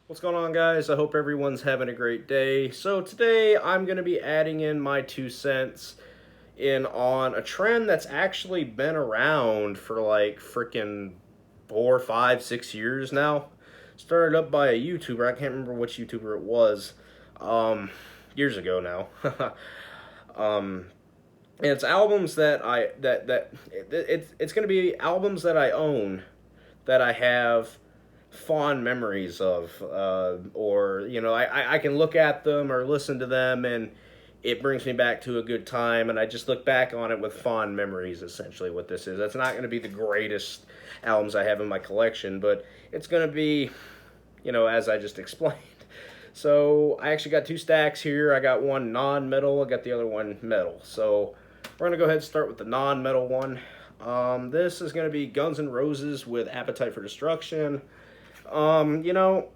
What's going on, guys? I hope everyone's having a great day. So, today I'm going to be adding in my 2 cents in on a trend that's actually been around for like freaking 4, 5, 6 years now. Started up by a YouTuber. I can't remember which YouTuber it was. Um, Years ago now. um, and it's albums that it's going to be albums that I own, that I have fond memories of, or I can look at them or listen to them, and it brings me back to a good time, and I just look back on it with fond memories. Essentially, what this is. It's not going to be the greatest albums I have in my collection, but it's going to be, as I just explained. So I actually got two stacks here. I got one non-metal. I got the other one metal. So we're gonna go ahead and start with the non-metal one. This is gonna be Guns N' Roses with Appetite for Destruction. Um, you know,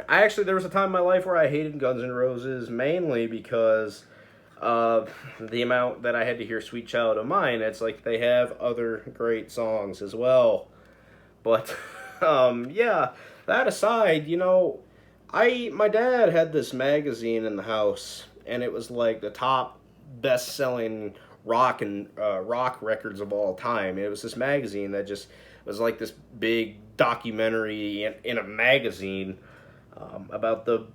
there was a time in my life where I hated Guns N' Roses mainly because of the amount that I had to hear "Sweet Child of Mine." It's like they have other great songs as well, but yeah. That aside, I my dad had this magazine in the house, and it was like the top best-selling rock records of all time. It was this magazine that just was like this big documentary in a magazine, about the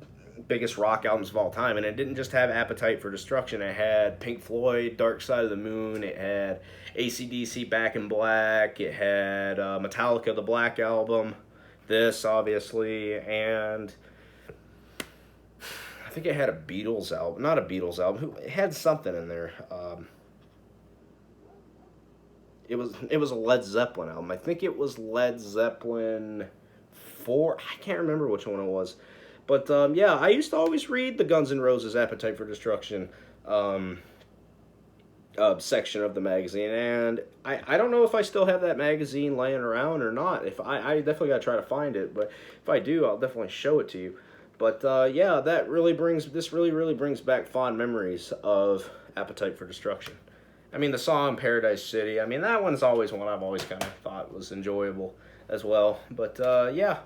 biggest rock albums of all time. And it didn't just have Appetite for Destruction. It had Pink Floyd, Dark Side of the Moon. It had AC/DC, Back in Black. It had Metallica, the Black Album. This, obviously. And I think it had a Beatles album. Not a Beatles album. It had something in there. It was a Led Zeppelin album. I think it was Led Zeppelin 4. I can't remember which one it was. But yeah, I used to always read the Guns N' Roses Appetite for Destruction um, section of the magazine, and I don't know if I still have that magazine laying around or not. If I definitely gotta try to find it, but if I do, I'll definitely show it to you. But yeah, this really brings back fond memories of Appetite for Destruction. I mean, the song Paradise City. I mean, that one's always one I've always kind of thought was enjoyable as well. But yeah,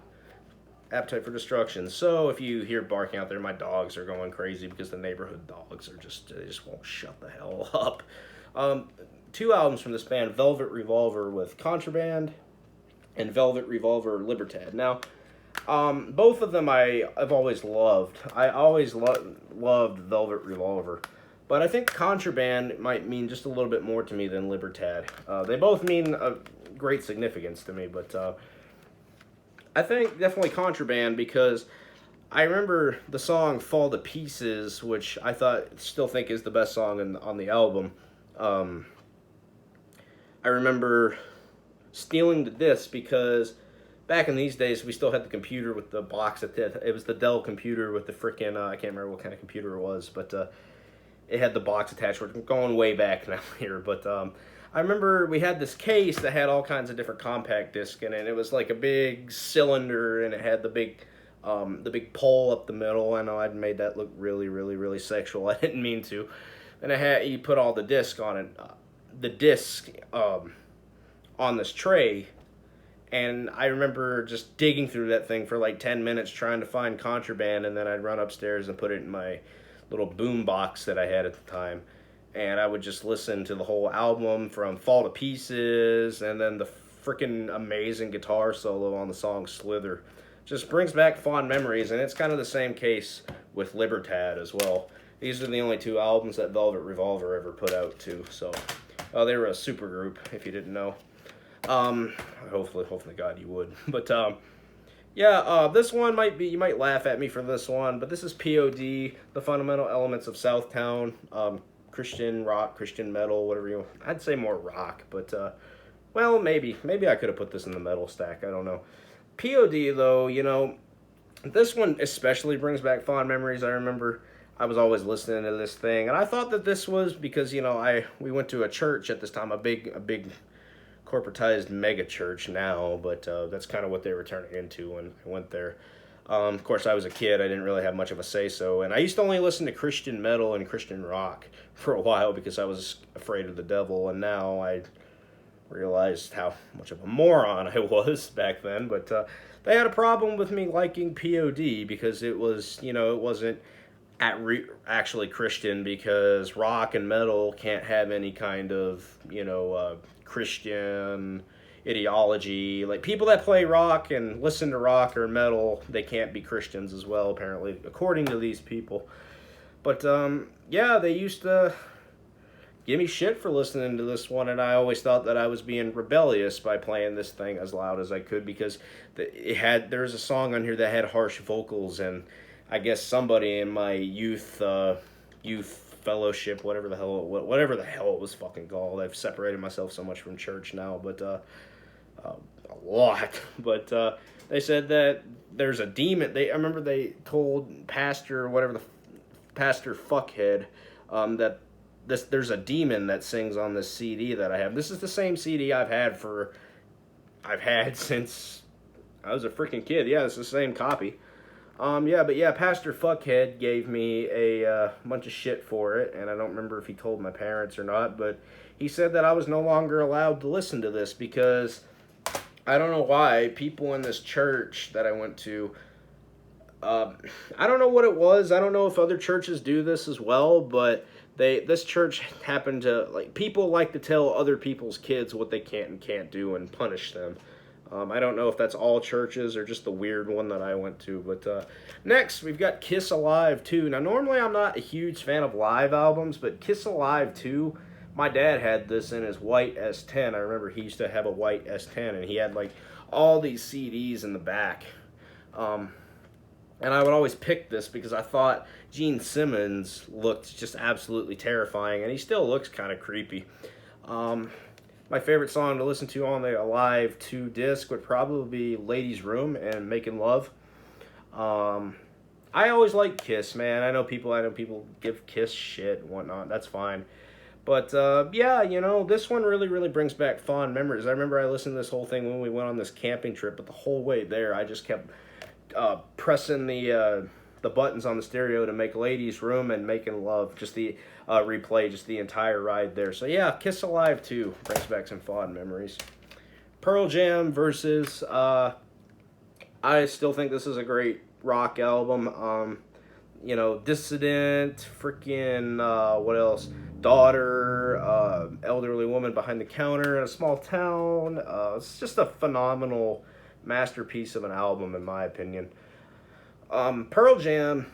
Appetite for Destruction. So if you hear barking out there, my dogs are going crazy because the neighborhood dogs they just won't shut the hell up. Um, Two albums from this band: Velvet Revolver with Contraband and Velvet Revolver Libertad. Now, both of them I've always loved. I always loved Velvet Revolver. But I think Contraband might mean just a little bit more to me than Libertad. They both mean a great significance to me, but I think definitely Contraband, because I remember the song "Fall to Pieces," which still think is the best song on the album. Um, I remember stealing the disc because back in these days we still had the computer with the box. It was the Dell computer with the freaking I can't remember what kind of computer it was, but it had the box attached. We're going way back now here, but I remember we had this case that had all kinds of different compact discs in it. It was like a big cylinder, and it had the big pole up the middle. I know I'd made that look really sexual. I didn't mean to. And you put all the disc on it, the disc on this tray. And I remember just digging through that thing for like 10 minutes trying to find Contraband, and then I'd run upstairs and put it in my little boom box that I had at the time. And I would just listen to the whole album from Fall to Pieces, and then the freaking amazing guitar solo on the song Slither. Just brings back fond memories, and it's kind of the same case with Libertad as well. These are the only two albums that Velvet Revolver ever put out, too. So they were a super group, if you didn't know. Um, hopefully, God, you would. But yeah, this one you might laugh at me for this one, but this is POD, The Fundamental Elements of Southtown, Christian rock, Christian metal, whatever I'd say more rock, but well, maybe I could have put this in the metal stack. I don't know. POD though, this one especially brings back fond memories. I remember I was always listening to this thing, and I thought that this was because we went to a church at this time, a big corporatized mega church now, but that's kind of what they were turning into when I went there. Of course, I was a kid. I didn't really have much of a say-so, and I used to only listen to Christian metal and Christian rock for a while because I was afraid of the devil, and now I realized how much of a moron I was back then. But they had a problem with me liking POD because it was, it wasn't actually Christian, because rock and metal can't have any kind of, Christian ideology. Like, people that play rock and listen to rock or metal, they can't be Christians as well, apparently, according to these people. But yeah, they used to give me shit for listening to this one, and I always thought that I was being rebellious by playing this thing as loud as I could, because there's a song on here that had harsh vocals, and I guess somebody in my youth fellowship, whatever the hell it was fucking called. I've separated myself so much from church now, but a lot. But they said that there's a demon. I remember they told pastor, whatever the pastor fuckhead, that there's a demon that sings on this CD that I have. This is the same CD I've had since I was a freaking kid. Yeah, it's the same copy. Pastor Fuckhead gave me a bunch of shit for it, and I don't remember if he told my parents or not, but he said that I was no longer allowed to listen to this because I don't know why people in this church that I went to, I don't know what it was. I don't know if other churches do this as well, but this church happened to, people like to tell other people's kids what they can and can't do and punish them. I don't know if that's all churches or just the weird one that I went to. But next, we've got Kiss Alive 2. Now, normally I'm not a huge fan of live albums, but Kiss Alive 2, my dad had this in his white S10. I remember he used to have a white S10, and he had, all these CDs in the back. And I would always pick this because I thought Gene Simmons looked just absolutely terrifying, and he still looks kind of creepy. My favorite song to listen to on the Alive 2 disc would probably be Ladies Room and Making Love. I always like Kiss, man. I know people give Kiss shit and whatnot. That's fine. But, this one really, really brings back fond memories. I remember I listened to this whole thing when we went on this camping trip, but the whole way there, I just kept pressing the buttons on the stereo to make Ladies Room and Making Love, just the replay, just the entire ride there. So yeah, Kiss Alive 2 brings back some fond memories. Pearl Jam versus, I still think this is a great rock album. Dissident, freaking, what else? Daughter, Elderly Woman Behind the Counter in a Small Town. It's just a phenomenal masterpiece of an album, in my opinion. Pearl Jam,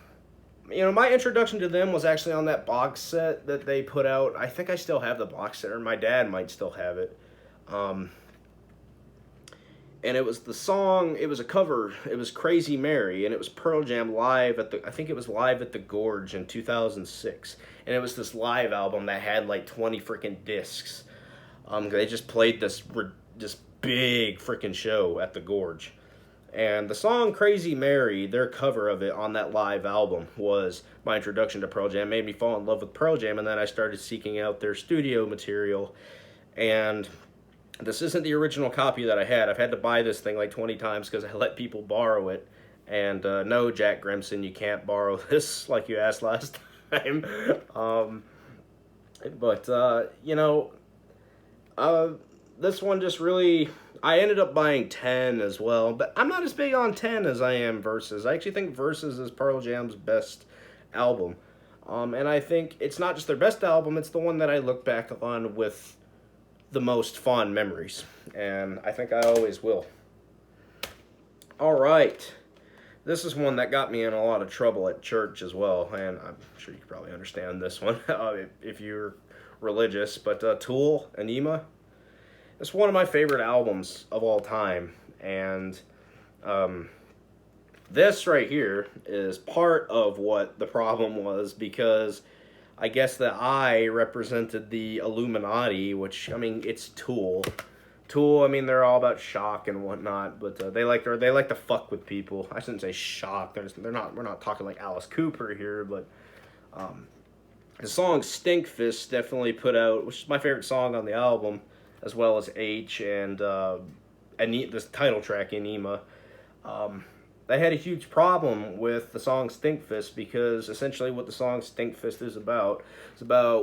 my introduction to them was actually on that box set that they put out. I think I still have the box set, or my dad might still have it. And it was a cover, it was Crazy Mary, and it was Pearl Jam live I think it was live at the Gorge in 2006. And it was this live album that had 20 freaking discs. They just played this big freaking show at the Gorge. And the song Crazy Mary, their cover of it on that live album, was my introduction to Pearl Jam. Made me fall in love with Pearl Jam, and then I started seeking out their studio material. And this isn't the original copy that I had. I've had to buy this thing 20 times because I let people borrow it. And no, Jack Grimson, you can't borrow this like you asked last time. This one just really... I ended up buying 10 as well, but I'm not as big on 10 as I am Versus. I actually think Versus is Pearl Jam's best album. And I think it's not just their best album, it's the one that I look back on with the most fond memories. And I think I always will. Alright. This is one that got me in a lot of trouble at church as well, and I'm sure you can probably understand this one if you're religious, but Tool, Anima. It's one of my favorite albums of all time, and this right here is part of what the problem was, because I guess the eye represented the Illuminati, which, it's Tool. Tool, they're all about shock and whatnot, but they like to fuck with people. I shouldn't say shock. We're not talking like Alice Cooper here, but the song Stinkfist definitely put out, which is my favorite song on the album, as well as H and this title track, Enema. They had a huge problem with the song Stinkfist, because essentially what the song Stinkfist is about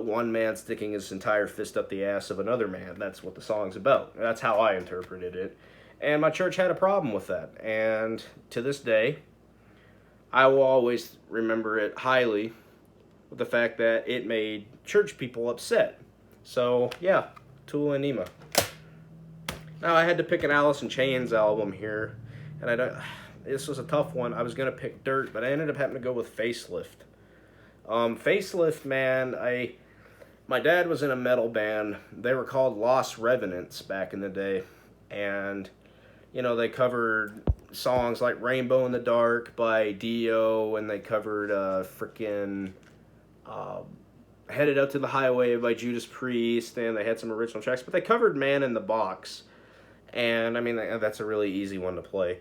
one man sticking his entire fist up the ass of another man. That's what the song's about. That's how I interpreted it. And my church had a problem with that. And to this day, I will always remember it highly with the fact that it made church people upset. So, yeah, Tool and Ema. Now, I had to pick an Alice in Chains album here, and I don't. This was a tough one. I was gonna pick Dirt, but I ended up having to go with Facelift. Facelift, man, my dad was in a metal band. They were called Lost Revenants back in the day, and they covered songs like Rainbow in the Dark by Dio, and they covered frickin' uh, Headed Out to the Highway by Judas Priest, and they had some original tracks, but they covered Man in the Box, and I mean, that's a really easy one to play.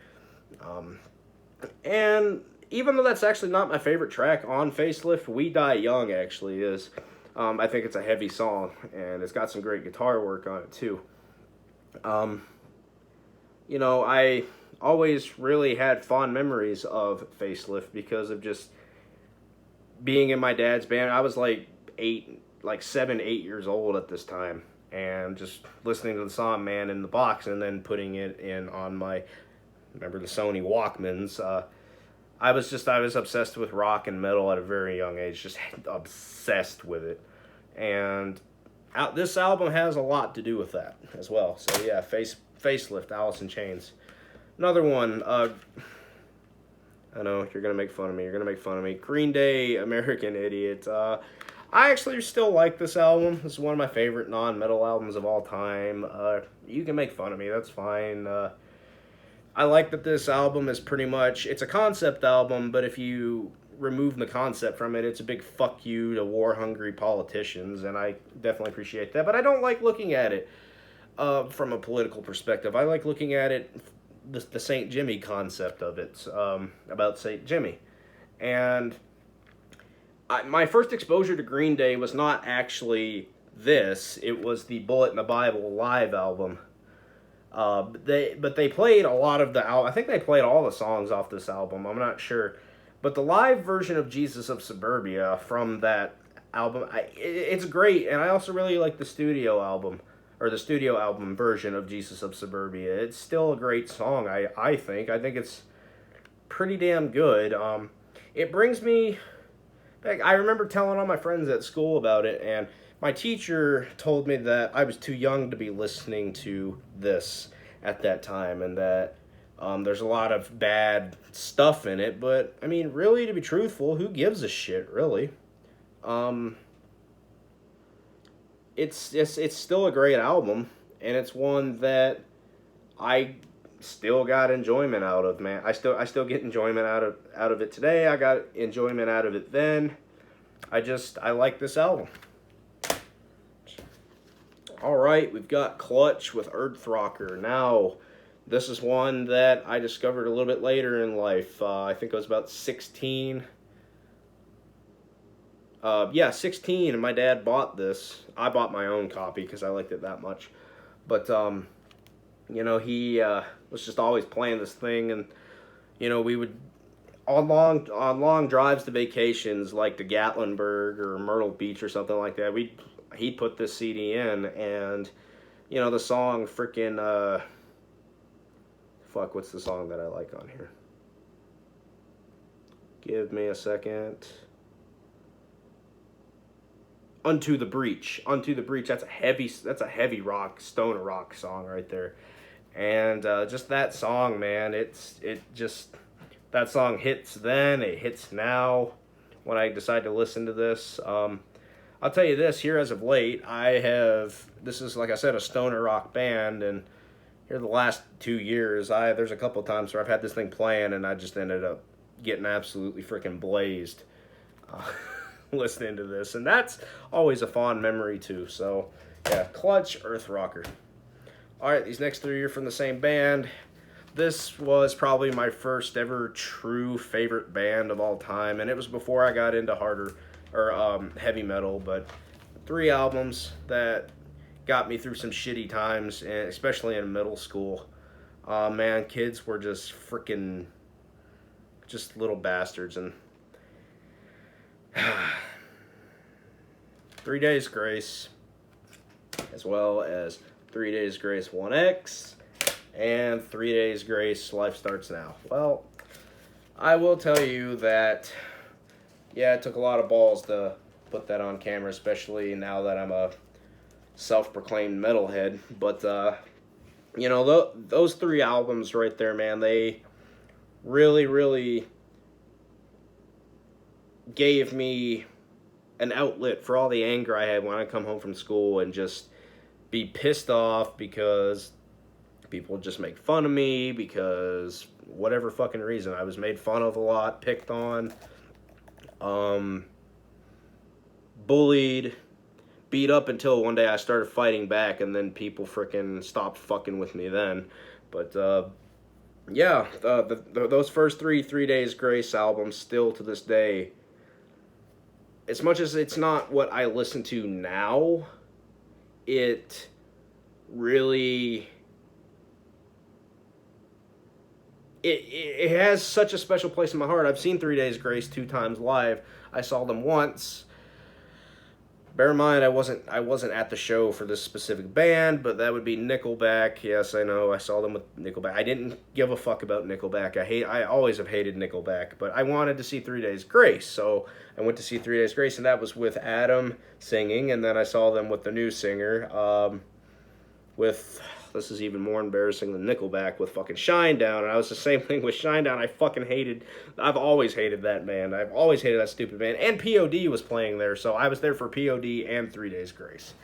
And even though that's actually not my favorite track on Facelift, We Die Young actually is. I think it's a heavy song, and it's got some great guitar work on it, too. I always really had fond memories of Facelift because of just being in my dad's band. I was like 7, 8 years old at this time, and just listening to the song Man in the Box and then putting it in on my, remember the Sony Walkmans. I was obsessed with rock and metal at a very young age, just obsessed with it. And this album has a lot to do with that as well. So yeah, Facelift, Alice in Chains. Another one, I know, you're going to make fun of me. Green Day, American Idiot. I actually still like this album. This is one of my favorite non-metal albums of all time. You can make fun of me, that's fine. I like that this album is pretty much, it's a concept album, but if you remove the concept from it, it's a big fuck you to war-hungry politicians, and I definitely appreciate that. But I don't like looking at it from a political perspective. I like looking at it, the St. Jimmy concept of it, about St. Jimmy. And my first exposure to Green Day was not actually this. It was the Bullet in the Bible live album. They played a lot of the album. I think they played all the songs off this album. I'm not sure. But the live version of Jesus of Suburbia from that album, it's great. And I also really like the studio album, or the studio album version of Jesus of Suburbia. It's still a great song, I think. I think it's pretty damn good. It brings me back. I remember telling all my friends at school about it, and my teacher told me that I was too young to be listening to this at that time, and that there's a lot of bad stuff in it. But, I mean, really, to be truthful, who gives a shit, really? It's still a great album, and it's one that I still got enjoyment out of, man. I still get enjoyment out of it today. I got enjoyment out of it then. I like this album. Alright, we've got Clutch with Earthrocker. Now, this is one that I discovered a little bit later in life. I think I was about 16. 16, and my dad bought this. I bought my own copy because I liked it that much. But, he was just always playing this thing, and, we would, on long drives to vacations, like to Gatlinburg or Myrtle Beach or something like that, he'd put this CD in, and, the song frickin', what's the song that I like on here? Give me a second. Unto the Breach. That's a heavy rock, stoner rock song right there. And just that song, man, that song hits then, it hits now when I decide to listen to this. I'll tell you this, here as of late, this is, like I said, a stoner rock band, and here the last 2 years, there's a couple of times where I've had this thing playing, and I just ended up getting absolutely freaking blazed listening to this, and that's always a fond memory too. So yeah, Clutch, Earthrocker. Alright, these next three are from the same band. This was probably my first ever true favorite band of all time, and it was before I got into heavy metal, but 3 albums that got me through some shitty times, and especially in middle school. Man, kids were just freaking just little bastards. And 3 Days Grace, as well as 3 Days Grace 1X, and 3 Days Grace, Life Starts Now. Well, I will tell you that, yeah, it took a lot of balls to put that on camera, especially now that I'm a self-proclaimed metalhead. But, those three albums right there, man, they really, really gave me an outlet for all the anger I had when I come home from school and just be pissed off because people just make fun of me because whatever fucking reason. I was made fun of a lot, picked on, bullied, beat up until one day I started fighting back, and then people freaking stopped fucking with me then. But those first 3 Days Grace albums still to this day, as much as it's not what I listen to now, it really it has such a special place in my heart. I've seen 3 Days Grace 2 times live. I saw them once. Bear in mind, I wasn't at the show for this specific band, but that would be Nickelback. Yes, I know, I saw them with Nickelback. I didn't give a fuck about Nickelback. I always have hated Nickelback, but I wanted to see 3 Days Grace, so I went to see 3 Days Grace, and that was with Adam singing, and then I saw them with the new singer, this is even more embarrassing than Nickelback, with fucking Shinedown, and I was the same thing with Shinedown. I've always hated that band. I've always hated that stupid band, and POD was playing there, so I was there for POD and 3 Days Grace.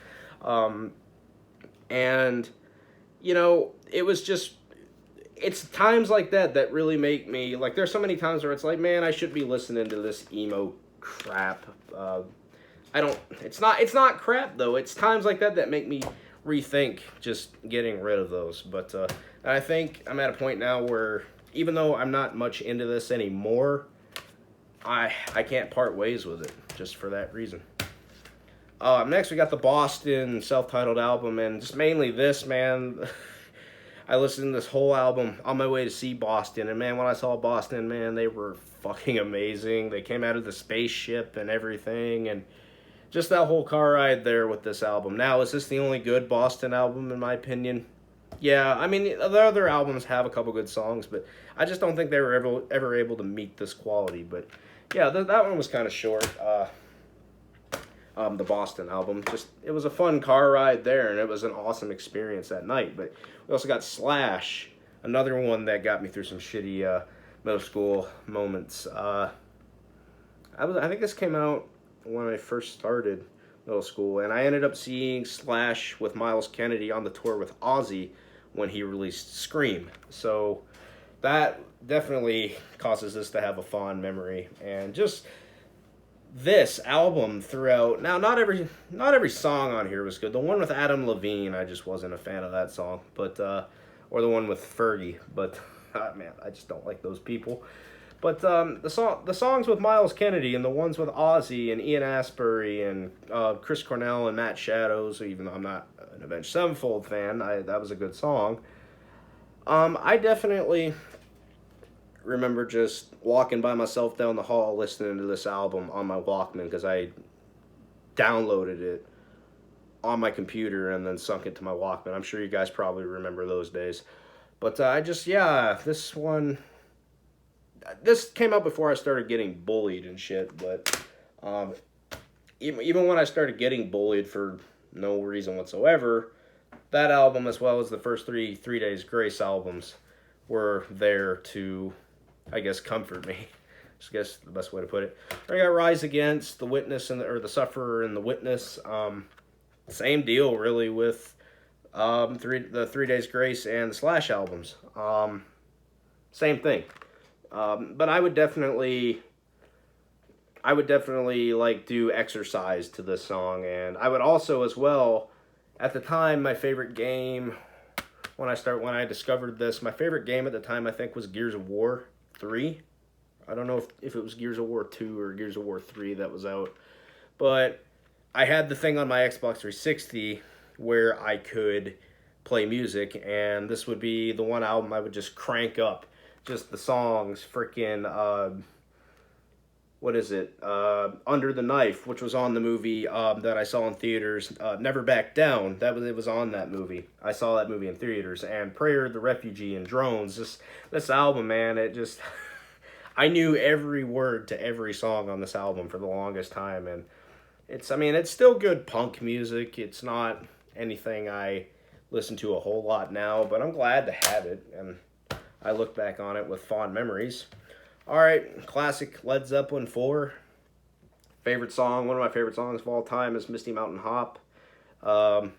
And, it was just, it's times like that that really make me, like, there's so many times where it's like, man, I should be listening to this emo crap. It's not crap, though. It's times like that that make me rethink just getting rid of those. But I think I'm at a point now where, even though I'm not much into this anymore, I can't part ways with it just for that reason. Next we got the Boston self-titled album, and just mainly this, man. I listened to this whole album on my way to see Boston, and man, when I saw Boston, man, they were fucking amazing. They came out of the spaceship and everything, and just that whole car ride there with this album. Now, is this the only good Boston album, in my opinion? Yeah, I mean, the other albums have a couple good songs, but I just don't think they were ever able to meet this quality. But yeah, that one was kind of short. The Boston album, it was a fun car ride there, and it was an awesome experience that night. But we also got Slash, another one that got me through some shitty middle school moments. I think this came out when I first started middle school, and I ended up seeing Slash with Myles Kennedy on the tour with Ozzy when he released Scream. So that definitely causes this to have a fond memory. And just this album throughout, now not every song on here was good. The one with Adam Levine, I just wasn't a fan of that song, but or the one with Fergie, but man, I just don't like those people. But the songs with Myles Kennedy and the ones with Ozzy and Ian Astbury and Chris Cornell and Matt Shadows, even though I'm not an Avenged Sevenfold fan, that was a good song. I definitely remember just walking by myself down the hall listening to this album on my Walkman, because I downloaded it on my computer and then sunk it to my Walkman. I'm sure you guys probably remember those days. But this came out before I started getting bullied and shit, but even when I started getting bullied for no reason whatsoever, that album, as well as the first 3 Days Grace albums, were there to, I guess, comfort me. I guess the best way to put it. I got Rise Against, The Witness, or The Sufferer and The Witness. Same deal, really, with the 3 Days Grace and the Slash albums. Same thing. But I would definitely like do Exercise to this song, and I would also, as well, at the time, my favorite game when I discovered this, my favorite game at the time, I think, was Gears of War 3. I don't know if it was Gears of War 2 or Gears of War 3 that was out, but I had the thing on my Xbox 360 where I could play music, and this would be the one album I would just crank up. Just the songs, freaking what is it? Under the Knife, which was on the movie that I saw in theaters. Never Back Down. It was on that movie. I saw that movie in theaters. And Prayer of the Refugee and Drones. This album, man, it just I knew every word to every song on this album for the longest time, and it's still good punk music. It's not anything I listen to a whole lot now, but I'm glad to have it, and I look back on it with fond memories. All right, classic Led Zeppelin 4. Favorite song, one of my favorite songs of all time is Misty Mountain Hop. Um,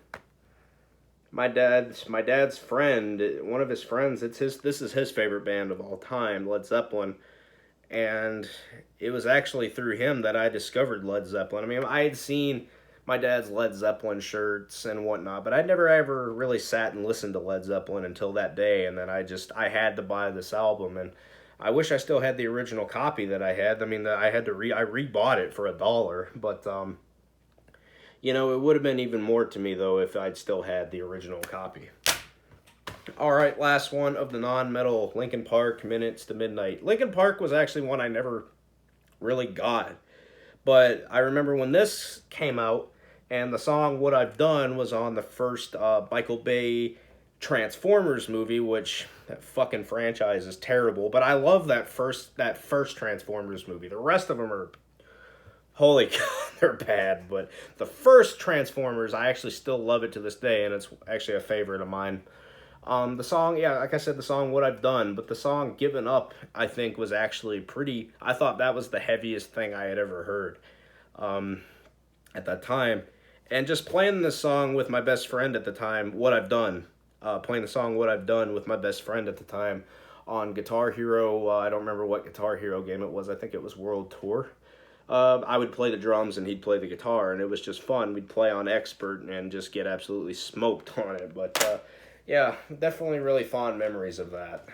my dad's friend, one of his friends, this is his favorite band of all time, Led Zeppelin. And it was actually through him that I discovered Led Zeppelin. I mean, I had seen my dad's Led Zeppelin shirts and whatnot, but I'd never ever really sat and listened to Led Zeppelin until that day, and then I had to buy this album, and I wish I still had the original copy that I had. I mean, I rebought it for $1, but it would have been even more to me though if I'd still had the original copy. All right, last one of the non-metal, Linkin Park, Minutes to Midnight. Linkin Park was actually one I never really got, but I remember when this came out, and the song "What I've Done" was on the first Michael Bay Transformers movie, which that fucking franchise is terrible, but I love that first Transformers movie. The rest of them are holy God, they're bad, but the first Transformers, I actually still love it to this day, and it's actually a favorite of mine. The song, yeah, like I said, the song "What I've Done," but the song "Given Up," I think was actually I thought that was the heaviest thing I had ever heard at that time. And just playing this song with my best friend at the time, "What I've Done," playing the song "What I've Done" with my best friend at the time on Guitar Hero, I don't remember what Guitar Hero game it was, I think it was World Tour. I would play the drums and he'd play the guitar, and it was just fun. We'd play on Expert and just get absolutely smoked on it, but yeah, definitely really fond memories of that.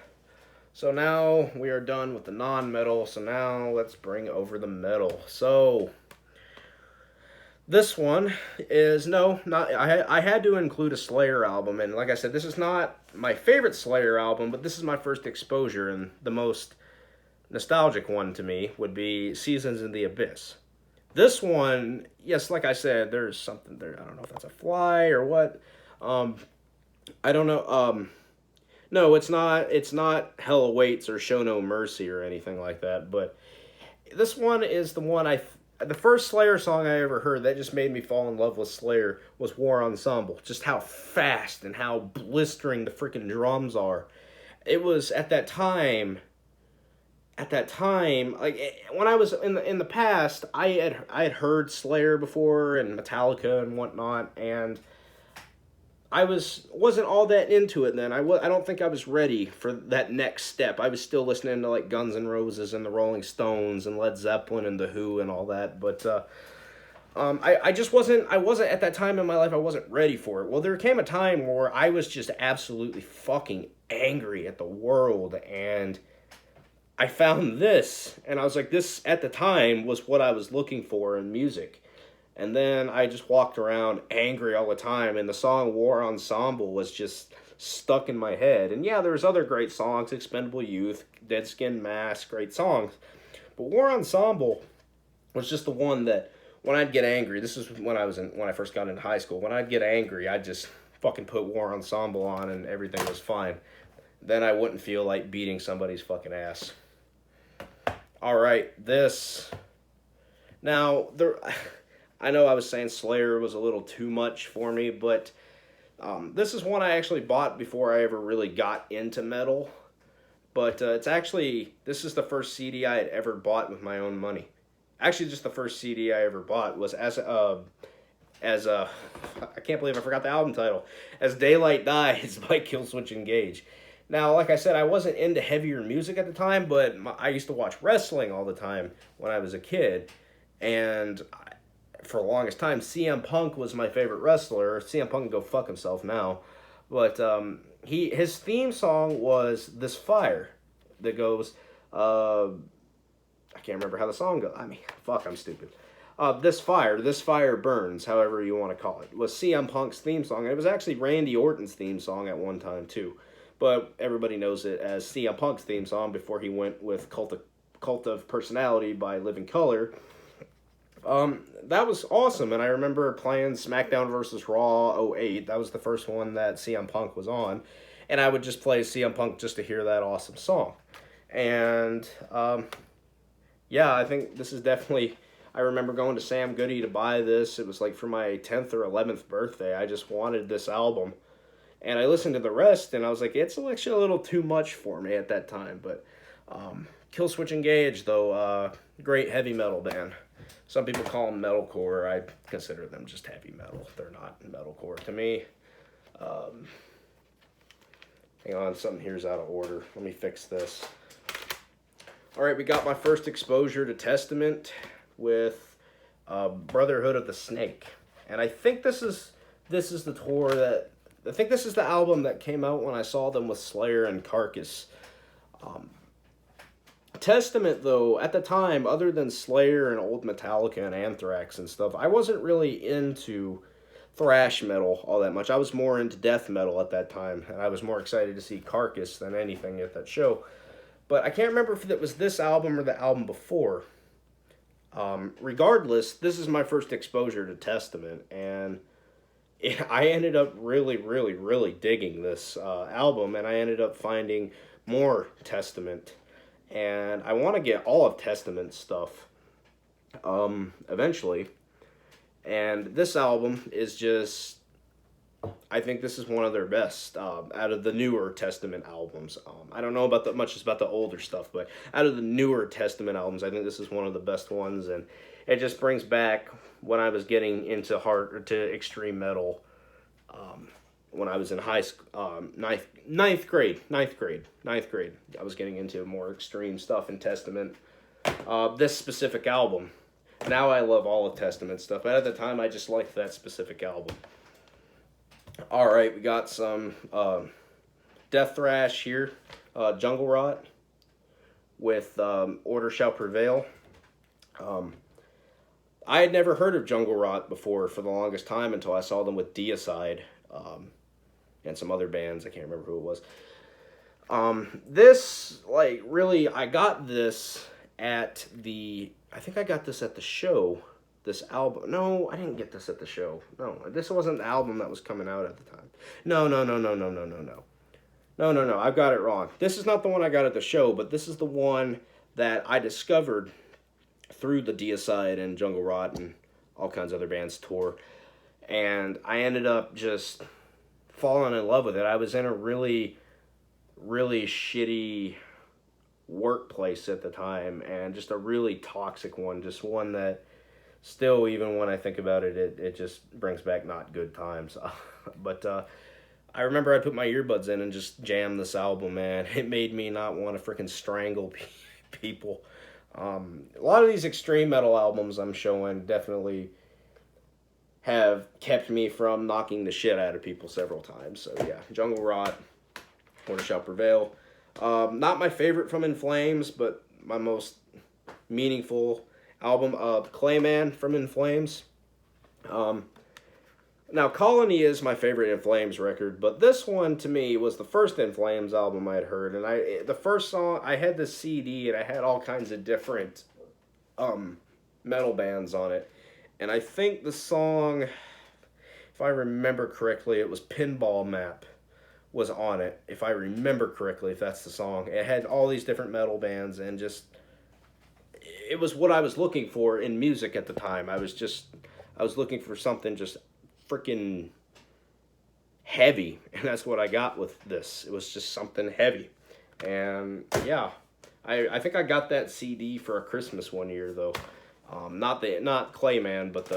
So now we are done with the non-metal, so now let's bring over the metal. So this one is, no, not, I had to include a Slayer album, and like I said, this is not my favorite Slayer album, but this is my first exposure, and the most nostalgic one to me would be Seasons in the Abyss. This one, yes, like I said, there's something there, I don't know if that's a fly or what, I don't know. No, it's not. It's not Hell Awaits or Show No Mercy or anything like that. But this one is the one the first Slayer song I ever heard that just made me fall in love with Slayer was War Ensemble. Just how fast and how blistering the freaking drums are. It was at that time. Like when I was in the past, I had heard Slayer before and Metallica and whatnot, and I wasn't all that into it then. I don't think I was ready for that next step. I was still listening to like Guns N' Roses and the Rolling Stones and Led Zeppelin and the Who and all that. But I just wasn't. I wasn't at that time in my life. I wasn't ready for it. Well, there came a time where I was just absolutely fucking angry at the world, and I found this, and I was like, this at the time was what I was looking for in music. And then I just walked around angry all the time, and the song War Ensemble was just stuck in my head. And yeah, there's other great songs, Expendable Youth, Dead Skin Mask, great songs. But War Ensemble was just the one that, when I'd get angry, this is when I first got into high school, when I'd get angry, I'd just fucking put War Ensemble on and everything was fine. Then I wouldn't feel like beating somebody's fucking ass. Alright, this. Now, I know I was saying Slayer was a little too much for me, but this is one I actually bought before I ever really got into metal. But this is the first CD I had ever bought with my own money. Actually, just the first CD I ever bought was I can't believe I forgot the album title, As Daylight Dies by Killswitch Engage. Now, like I said, I wasn't into heavier music at the time, but I used to watch wrestling all the time when I was a kid, and for the longest time, CM Punk was my favorite wrestler. CM Punk can go fuck himself now. But his theme song was This Fire that goes, I can't remember how the song goes. I mean, fuck, I'm stupid. This Fire Burns, however you want to call it, was CM Punk's theme song. And it was actually Randy Orton's theme song at one time, too. But everybody knows it as CM Punk's theme song before he went with Cult Cult of Personality by Living Color. That was awesome, and I remember playing SmackDown versus Raw '08. That was the first one that CM Punk was on, and I would just play CM Punk just to hear that awesome song. And yeah, I think this is definitely. I remember going to Sam Goody to buy this. It was like for my 10th or 11th birthday. I just wanted this album. And I listened to the rest, and I was like, it's actually a little too much for me at that time. But Killswitch Engage, though, great heavy metal band. Some people call them metalcore. I consider them just heavy metal. They're not metalcore to me. Hang on, something here's out of order. Let me fix this. All right, we got my first exposure to Testament with Brotherhood of the Snake, and I think this is the tour that I think this is the album that came out when I saw them with Slayer and Carcass. Testament, though, at the time, other than Slayer and old Metallica and Anthrax and stuff, I wasn't really into thrash metal all that much. I was more into death metal at that time, and I was more excited to see Carcass than anything at that show. But I can't remember if it was this album or the album before. Regardless, this is my first exposure to Testament, and I ended up really, really, really digging this album, and I ended up finding more Testament, and I want to get all of Testament stuff eventually. And this album is just, I think this is one of their best out of the newer Testament albums. I don't know about much about the older stuff, but out of the newer Testament albums, I think this is one of the best ones, and it just brings back when I was getting into extreme metal. When I was in high school, ninth grade, I was getting into more extreme stuff in Testament. This specific album. Now I love all of Testament stuff, but at the time I just liked that specific album. All right, we got some death thrash here, Jungle Rot with Order Shall Prevail. I had never heard of Jungle Rot before for the longest time until I saw them with Deicide and some other bands. I can't remember who it was. This, like, really, I got this at I think I got this at the show. This album. No, I didn't get this at the show. No, this wasn't the album that was coming out at the time. No. I've got it wrong. This is not the one I got at the show, but this is the one that I discovered through the Deicide and Jungle Rot and all kinds of other bands tour. And I ended up just falling in love with it. I was in a really, really shitty workplace at the time, and just a really toxic one. Just one that still, even when I think about it, it just brings back not good times. But I remember I put my earbuds in and just jammed this album, man. It made me not want to freaking strangle people. A lot of these extreme metal albums I'm showing definitely have kept me from knocking the shit out of people several times. So yeah, Jungle Rot, Order Shall Prevail. Not my favorite from In Flames, but my most meaningful album, Clayman from In Flames. Now, Colony is my favorite In Flames record, but this one, to me, was the first In Flames album I had heard. And the first song, I had this CD, and I had all kinds of different metal bands on it. And I think the song, if I remember correctly, it was Pinball Map was on it. If I remember correctly, if that's the song. It had all these different metal bands, and just, it was what I was looking for in music at the time. I was looking for something just freaking heavy, and that's what I got with this. It was just something heavy. And yeah, I think I got that CD for a Christmas one year, though. Not Clayman, but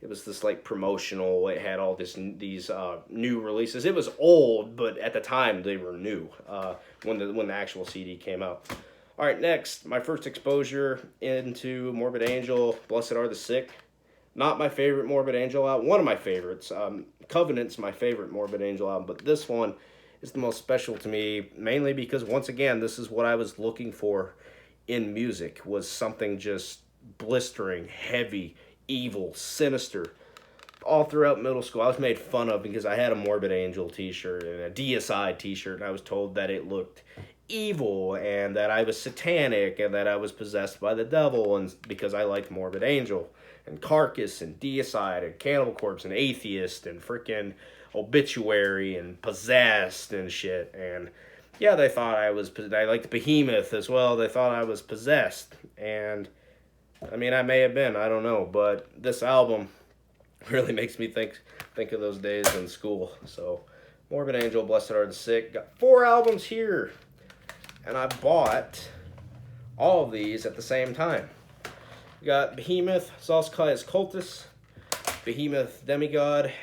it was this like promotional. It had all these new releases. It was old, but at the time they were new when the actual CD came out. All right, next, my first exposure into Morbid Angel, Blessed Are the Sick. Not my favorite Morbid Angel album. One of my favorites. Covenant's my favorite Morbid Angel album, but this one is the most special to me, mainly because, once again, this is what I was looking for in music, was something just blistering, heavy, evil, sinister. All throughout middle school, I was made fun of because I had a Morbid Angel t-shirt and a Deicide t-shirt, and I was told that it looked evil and that I was satanic and that I was possessed by the devil, and because I liked Morbid Angel and Carcass and Deicide and Cannibal Corpse and Atheist and freaking Obituary and Possessed and shit. And yeah, they thought I liked Behemoth as well. They thought I was possessed. And I mean, I may have been, I don't know, but this album really makes me think of those days in school. So Morbid Angel, Blessed Are the Sick. Got 4 albums here. And I bought all of these at the same time. We got Behemoth, Zalskai's Cultus, Behemoth Demigod,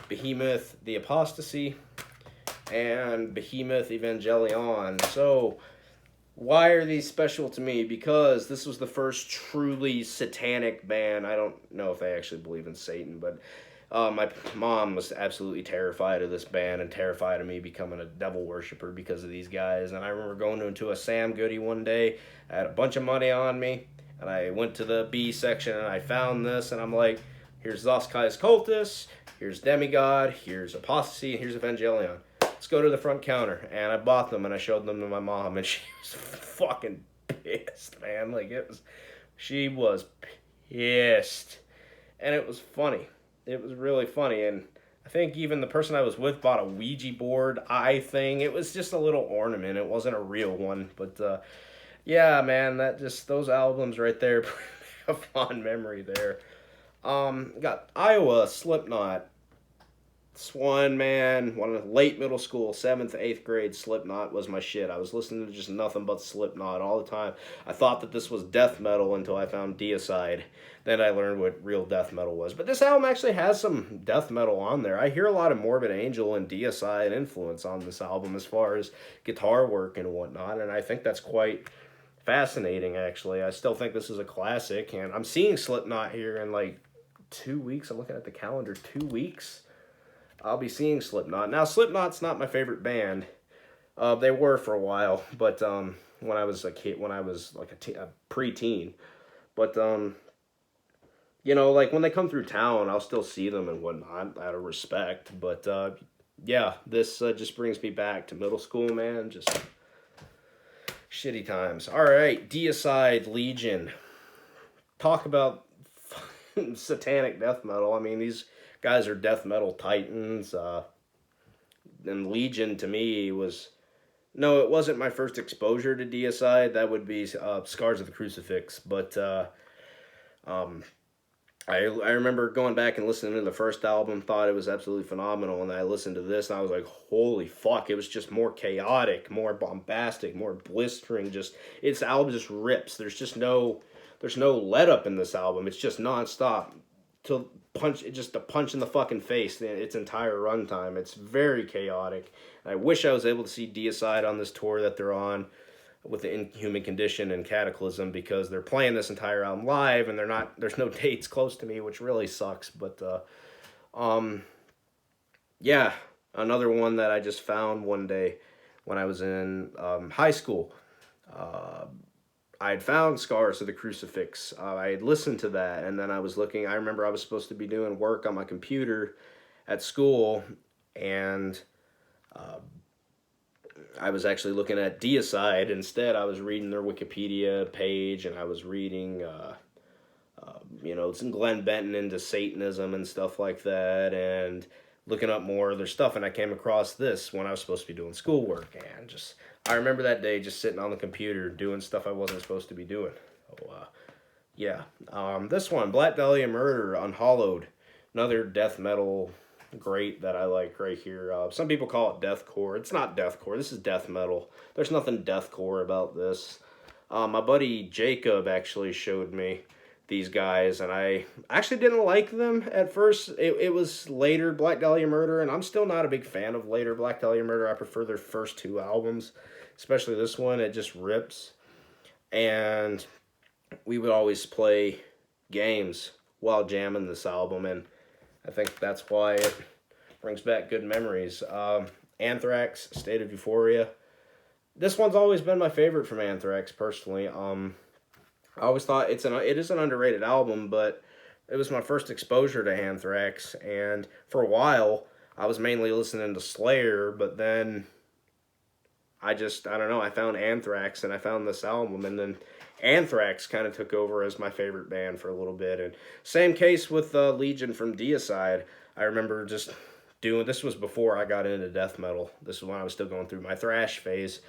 Behemoth The Apostasy, and Behemoth Evangelion. So, why are these special to me? Because this was the first truly satanic band. I don't know if they actually believe in Satan, but my mom was absolutely terrified of this band and terrified of me becoming a devil worshiper because of these guys. And I remember going into a Sam Goody one day. I had a bunch of money on me, and I went to the B section and I found this, and I'm like, here's Zalskai's Cultus, here's Demigod, here's Apostasy, and here's Evangelion. Let's go to the front counter. And I bought them and I showed them to my mom, and she was fucking pissed, man. Like, she was pissed. And it was funny. It was really funny. And I think even the person I was with bought a Ouija board eye thing. It was just a little ornament. It wasn't a real one. But yeah, man, those albums right there, a fond memory there. Got Iowa, Slipknot. Swan, man, one of the late middle school, 7th, 8th grade, Slipknot was my shit. I was listening to just nothing but Slipknot all the time. I thought that this was death metal until I found Deicide. Then I learned what real death metal was. But this album actually has some death metal on there. I hear a lot of Morbid Angel and Deicide influence on this album as far as guitar work and whatnot, and I think that's quite fascinating, actually. I still think this is a classic, and I'm seeing Slipknot here in like 2 weeks. I'm looking at the calendar, 2 weeks. I'll be seeing Slipknot. Now, Slipknot's not my favorite band. They were for a while, but when I was a kid, when I was like a preteen. But you know, like when they come through town, I'll still see them and whatnot out of respect. But yeah, this just brings me back to middle school, man. Just shitty times. All right, Deicide, Legion. Talk about satanic death metal. I mean, these guys are death metal titans. And Legion to me was... No, it wasn't my first exposure to Deicide. That would be Scars of the Crucifix. But I remember going back and listening to the first album, thought it was absolutely phenomenal, and I listened to this, and I was like, holy fuck, it was just more chaotic, more bombastic, more blistering, its album just rips. There's no let up in this album. It's just nonstop. Just a punch in the fucking face, its entire runtime. It's very chaotic. I wish I was able to see Deicide on this tour that they're on with the Inhuman Condition and Cataclysm, because they're playing this entire album live and there's no dates close to me, which really sucks. But yeah, another one that I just found one day when I was in high school. I had found Scars of the Crucifix. I had listened to that, and then I was looking. I remember I was supposed to be doing work on my computer at school, and I was actually looking at Deicide instead. I was reading their Wikipedia page, and I was reading, some Glenn Benton into Satanism and stuff like that, and looking up more of their stuff, and I came across this when I was supposed to be doing schoolwork, and I remember that day just sitting on the computer doing stuff I wasn't supposed to be doing. Yeah. This one, Black Dahlia Murder, Unhallowed, another death metal great that I like right here. Some people call it deathcore. It's not deathcore. This is death metal. There's nothing deathcore about this. My buddy Jacob actually showed me these guys, and I actually didn't like them at first. It was later Black Dahlia Murder, and I'm still not a big fan of later Black Dahlia Murder. I prefer their first 2 albums, especially this one. It just rips. And we would always play games while jamming this album, and I think that's why it brings back good memories. Anthrax, State of Euphoria. This one's always been my favorite from Anthrax, personally. I always thought it is an underrated album, but it was my first exposure to Anthrax, and for a while, I was mainly listening to Slayer, but then I don't know, I found Anthrax and I found this album, and then Anthrax kind of took over as my favorite band for a little bit. And same case with Legion from Deicide. I remember just this was before I got into death metal. This is when I was still going through my thrash phase.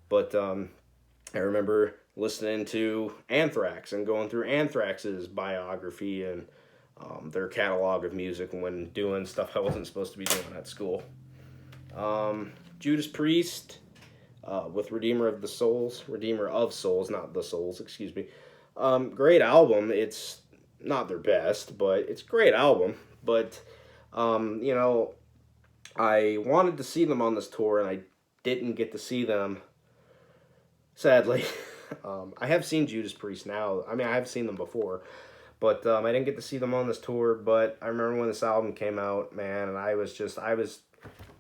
But I remember listening to Anthrax and going through Anthrax's biography and their catalog of music when doing stuff I wasn't supposed to be doing at school. Judas Priest with Redeemer of Souls, not the Souls, excuse me. Great album. It's not their best, but it's a great album. But, you know, I wanted to see them on this tour, and I didn't get to see them, sadly. I have seen Judas Priest now. I mean, I have seen them before, but I didn't get to see them on this tour. But I remember when this album came out, man, and I was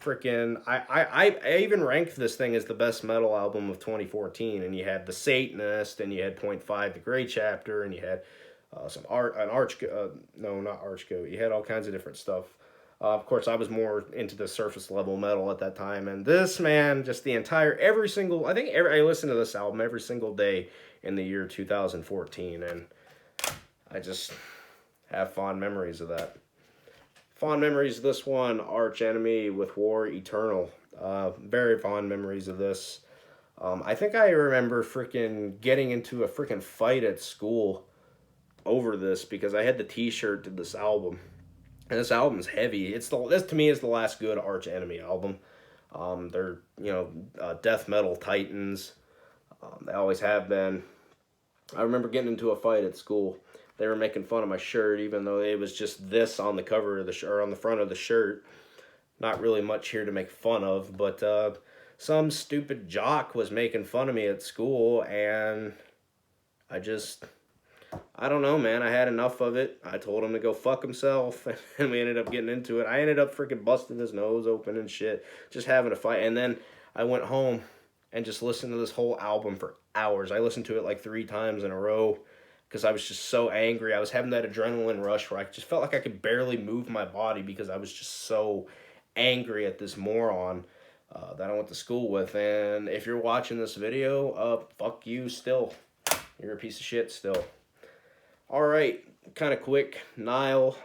freaking, I even ranked this thing as the best metal album of 2014, and you had The Satanist, and you had Point Five, The Grey Chapter, and you had not Archgoat, you had all kinds of different stuff. Of course, I was more into the surface level metal at that time, and this, man, just the entire, I listened to this album every single day in the year 2014, and I just have fond memories of that. Fond memories of this one, Arch Enemy with War Eternal. Very fond memories of this. I think I remember freaking getting into a freaking fight at school over this because I had the T-shirt to this album. And this album's heavy. This to me is the last good Arch Enemy album. They're death metal titans. They always have been. I remember getting into a fight at school. They were making fun of my shirt, even though it was just this on the cover of the shirt, or on the front of the shirt. Not really much here to make fun of, but some stupid jock was making fun of me at school, and I don't know, man. I had enough of it. I told him to go fuck himself, and we ended up getting into it. I ended up freaking busting his nose open and shit, just having a fight. And then I went home and just listened to this whole album for hours. I listened to it like 3 times in a row because I was just so angry. I was having that adrenaline rush where I just felt like I could barely move my body because I was just so angry at this moron that I went to school with. And if you're watching this video, fuck you still. You're a piece of shit still. Alright, kind of quick. Nile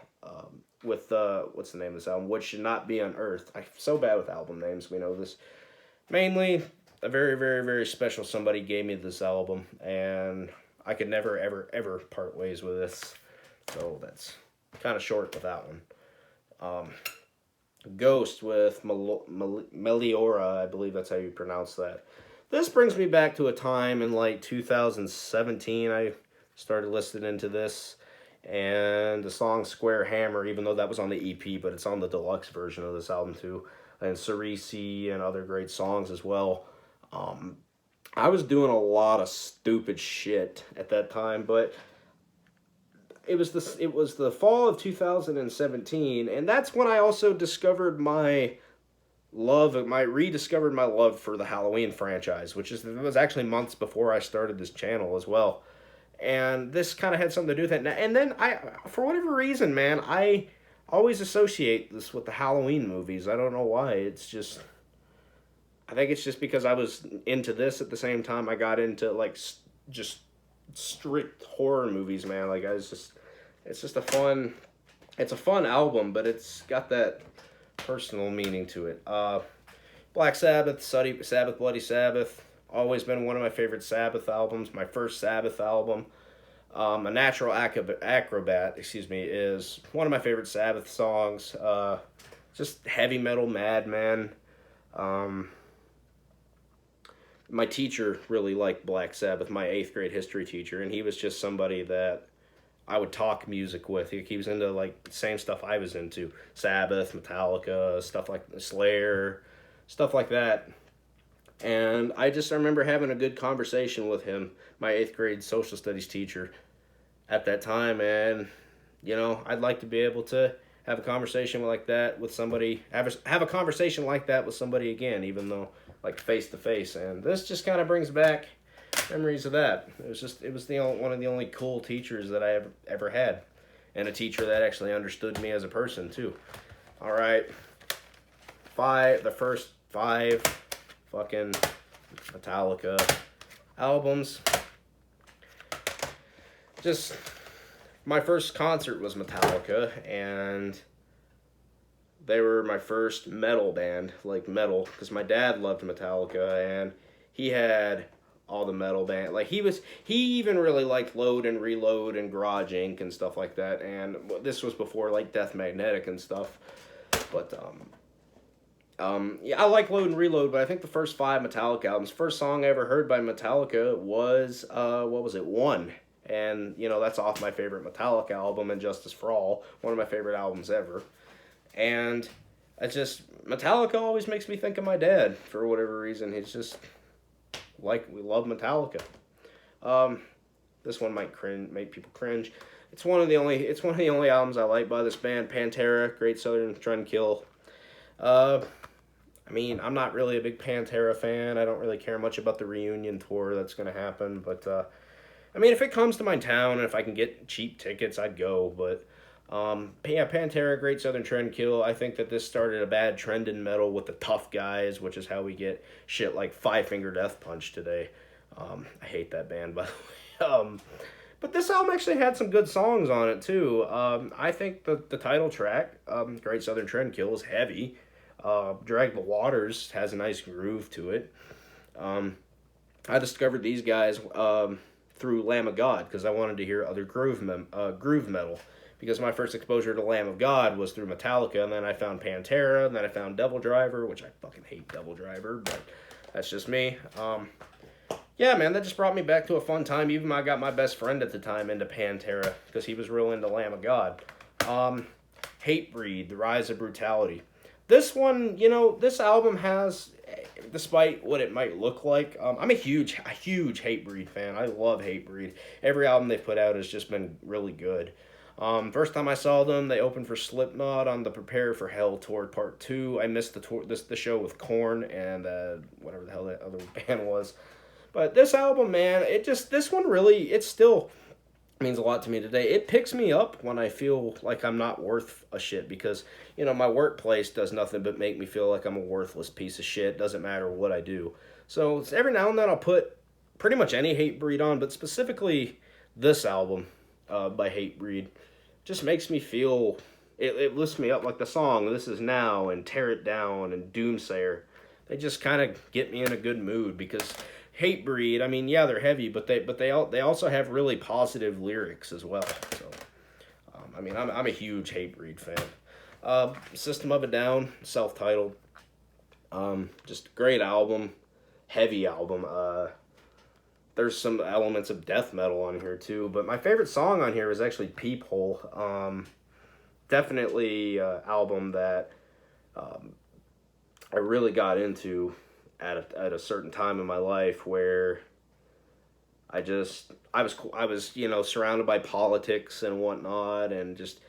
with, what's the name of this album? What Should Not Be on Earth. I'm so bad with album names, we know this. Mainly, a very, very, very special somebody gave me this album, and I could never, ever, ever part ways with this. So that's kind of short with that one. Ghost with Meliora, I believe that's how you pronounce that. This brings me back to a time in like 2017. I started listening to this, and the song Square Hammer, even though that was on the EP, but it's on the deluxe version of this album too, and Cerisi and other great songs as well. I was doing a lot of stupid shit at that time, but it was the fall of 2017, and that's when I also discovered rediscovered my love for the Halloween franchise, was actually months before I started this channel as well. And this kind of had something to do with it. And then for whatever reason, man, I always associate this with the Halloween movies. I don't know why. I think it's just because I was into this at the same time I got into like just strict horror movies, man. Like it's just a fun album, but it's got that personal meaning to it. Black Sabbath, Sabbath, Bloody Sabbath. Always been one of my favorite Sabbath albums. My first Sabbath album. A Natural Acrobat, is one of my favorite Sabbath songs. Just heavy metal madman. My teacher really liked Black Sabbath, my 8th grade history teacher, and he was just somebody that I would talk music with. He was into like the same stuff I was into. Sabbath, Metallica, stuff like Slayer, stuff like that. And I remember having a good conversation with him, my 8th grade social studies teacher at that time. And, I'd like to be able to have a conversation like that with somebody, have a conversation like that with somebody again, even though like face to face. And this just kind of brings back memories of that. It was one of the only cool teachers that I ever had, and a teacher that actually understood me as a person too. All right, the first 5 fucking Metallica albums. Just my first concert was Metallica, and they were my first metal band, like metal, because my dad loved Metallica, and he had all the metal band. Like he even really liked Load and Reload and Garage Inc. and stuff like that. And this was before like Death Magnetic and stuff. But yeah, I like Load and Reload, but I think the first 5 Metallica albums, first song I ever heard by Metallica was what was it, One. And, you know, that's off my favorite Metallica album, And Justice for All, one of my favorite albums ever. And it's just, Metallica always makes me think of my dad, for whatever reason. He's just, like, we love Metallica. This one might make people cringe. It's one of the only albums I like by this band, Pantera, Great Southern Trendkill. I mean, I'm not really a big Pantera fan. I don't really care much about the reunion tour that's going to happen, but I mean, if it comes to my town and if I can get cheap tickets, I'd go. But yeah, Pantera, Great Southern Trendkill. I think that this started a bad trend in metal with the tough guys, which is how we get shit like Five Finger Death Punch today. I hate that band, by the way. But this album actually had some good songs on it too. I think the title track, Great Southern Trendkill, is heavy. Drag the Waters has a nice groove to it. I discovered these guys through Lamb of God because I wanted to hear other groove metal. Because my first exposure to Lamb of God was through Metallica, and then I found Pantera, and then I found Devil Driver, which I fucking hate Devil Driver, but that's just me. Yeah, man, that just brought me back to a fun time. Even I got my best friend at the time into Pantera because he was real into Lamb of God. Hatebreed, The Rise of Brutality. This one, you know, this album has, despite what it might look like, I'm a huge Hatebreed fan. I love Hatebreed. Every album they've put out has just been really good. First time I saw them, they opened for Slipknot on the Prepare for Hell tour part 2. I missed the show with Korn and whatever the hell that other band was. But this album, man, this one really, it still means a lot to me today. It picks me up when I feel like I'm not worth a shit because, you know, my workplace does nothing but make me feel like I'm a worthless piece of shit. Doesn't matter what I do. So every now and then I'll put pretty much any Hatebreed on, but specifically this album by Hatebreed just makes me feel, it lifts me up, like the song This Is Now and Tear It Down and Doomsayer. They just kind of get me in a good mood because Hatebreed, I mean, yeah, they're heavy, but they also have really positive lyrics as well. So, I mean, I'm a huge Hatebreed fan. System of a Down, self-titled, just great album, heavy album. There's some elements of death metal on here too, but my favorite song on here is actually Peephole. Definitely album that I really got into at a certain time in my life where I was you know, surrounded by politics and whatnot, and just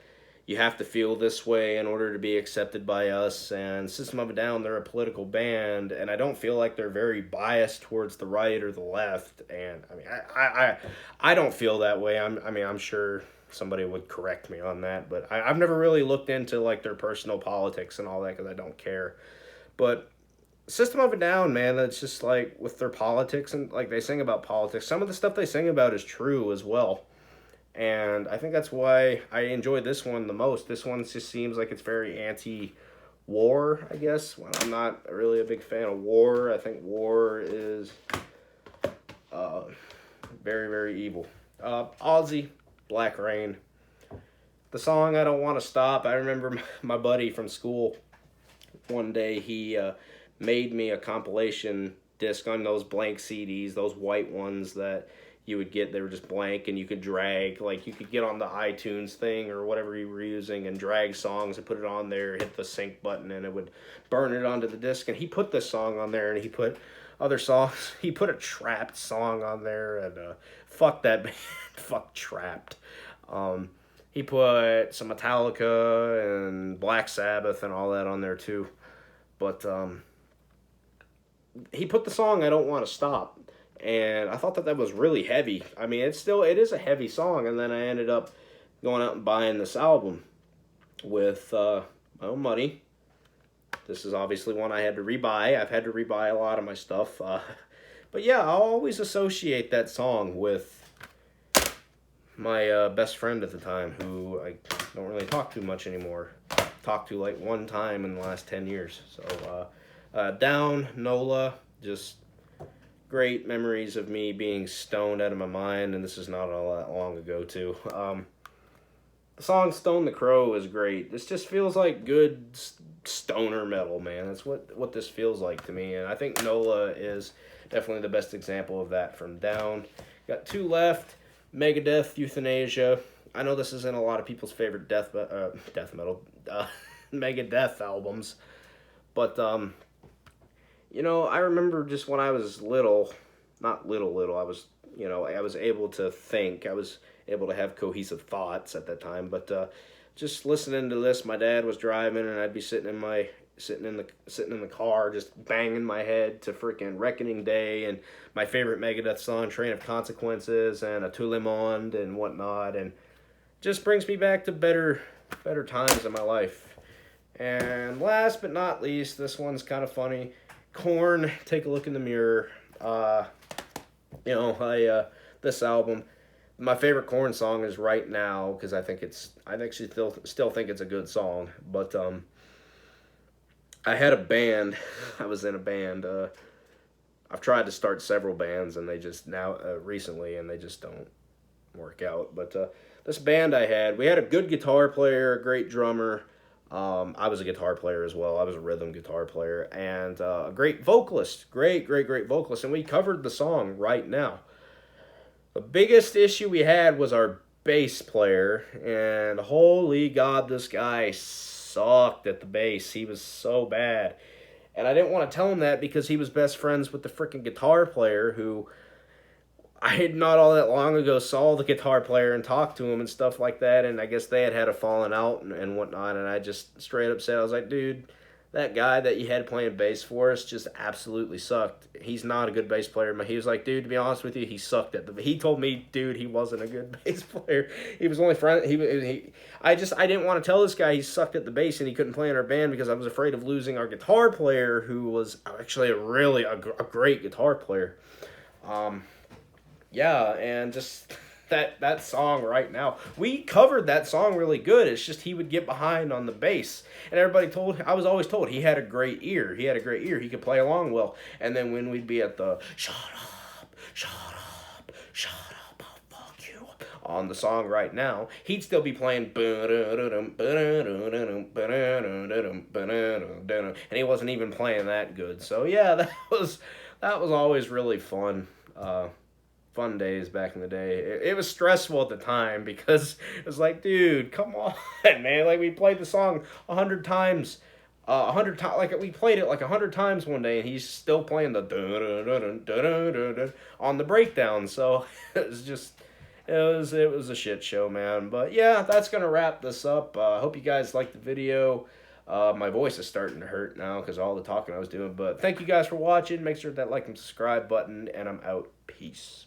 you have to feel this way in order to be accepted by us. And System of a Down, they're a political band, and I don't feel like they're very biased towards the right or the left. And I mean, I don't feel that way. I'm sure somebody would correct me on that, but I've never really looked into like their personal politics and all that because I don't care. But System of a Down, man, it's just like with their politics, and like they sing about politics. Some of the stuff they sing about is true as well. And I think that's why I enjoy this one the most. This one just seems like it's very anti-war, I guess. Well, I'm not really a big fan of war. I think war is very, very evil. Ozzy, Black Rain. The song I Don't Want to Stop. I remember my buddy from school, one day he made me a compilation disc on those blank CDs, those white ones that you would get. They were just blank, and you could drag, like you could get on the iTunes thing or whatever you were using and drag songs and put it on there, hit the sync button, and it would burn it onto the disc. And he put this song on there, and he put other songs. He put a Trapped song on there, and fuck that band. Fuck Trapped. He put some Metallica and Black Sabbath and all that on there too. But he put the song I Don't Want to Stop. And I thought that was really heavy. I mean, it is a heavy song. And then I ended up going out and buying this album with my own money. This is obviously one I had to rebuy. I've had to rebuy a lot of my stuff. But yeah, I'll always associate that song with my best friend at the time, who I don't really talk to much anymore. Talked to like one time in the last 10 years. So, Down, NOLA, just great memories of me being stoned out of my mind, and this is not all that long ago, too. The song Stone the Crow is great. This just feels like good stoner metal, man. That's what this feels like to me, and I think NOLA is definitely the best example of that from Down. Got two left, Megadeth, Euthanasia. I know this isn't a lot of people's favorite death metal, Megadeth albums, but I remember just when I was little, not little, I was, I was able to think, I was able to have cohesive thoughts at that time, but just listening to this, my dad was driving, and I'd be sitting in the car, just banging my head to freaking Reckoning Day and my favorite Megadeth song, Train of Consequences, and A Tout Le Monde and whatnot, and just brings me back to better times in my life. And last but not least, this one's kind of funny. Korn, Take a Look in the Mirror. This album, my favorite Korn song is Right Now, because I actually still think it's a good song. But I had a band. I was in a band. I've tried to start several bands, and they just recently, and they just don't work out. But this band we had a good guitar player, a great drummer. I was a guitar player as well. I was a rhythm guitar player, and a great vocalist, great vocalist. And we covered the song Right Now. The biggest issue we had was our bass player, and holy God, this guy sucked at the bass. He was so bad. And I didn't want to tell him that because he was best friends with the freaking guitar player, who I had not all that long ago saw the guitar player and talked to him and stuff like that, and I guess they had a falling out and whatnot, and I just straight up said, I was like, dude, that guy that you had playing bass for us just absolutely sucked. He's not a good bass player. He was like, dude, to be honest with you, he sucked at he told me, dude, he wasn't a good bass player. He was only friend. I didn't want to tell this guy he sucked at the bass and he couldn't play in our band because I was afraid of losing our guitar player, who was actually a great guitar player. Yeah, and just that song Right Now. We covered that song really good. It's just he would get behind on the bass. And I was always told he had a great ear. He could play along well. And then when we'd be at the shut up, I'll fuck you on the song Right Now, he'd still be playing and he wasn't even playing that good. So yeah, that was always really fun. Fun days back in the day. It was stressful at the time because it was like, dude, come on, man. Like, we played the song 100 times. 100 times, like we played it like 100 times one day, and he's still playing the on the breakdown. So it was a shit show, man. But yeah, that's gonna wrap this up. I hope you guys liked the video. My voice is starting to hurt now because all the talking I was doing. But thank you guys for watching. Make sure that like and subscribe button, and I'm out. Peace.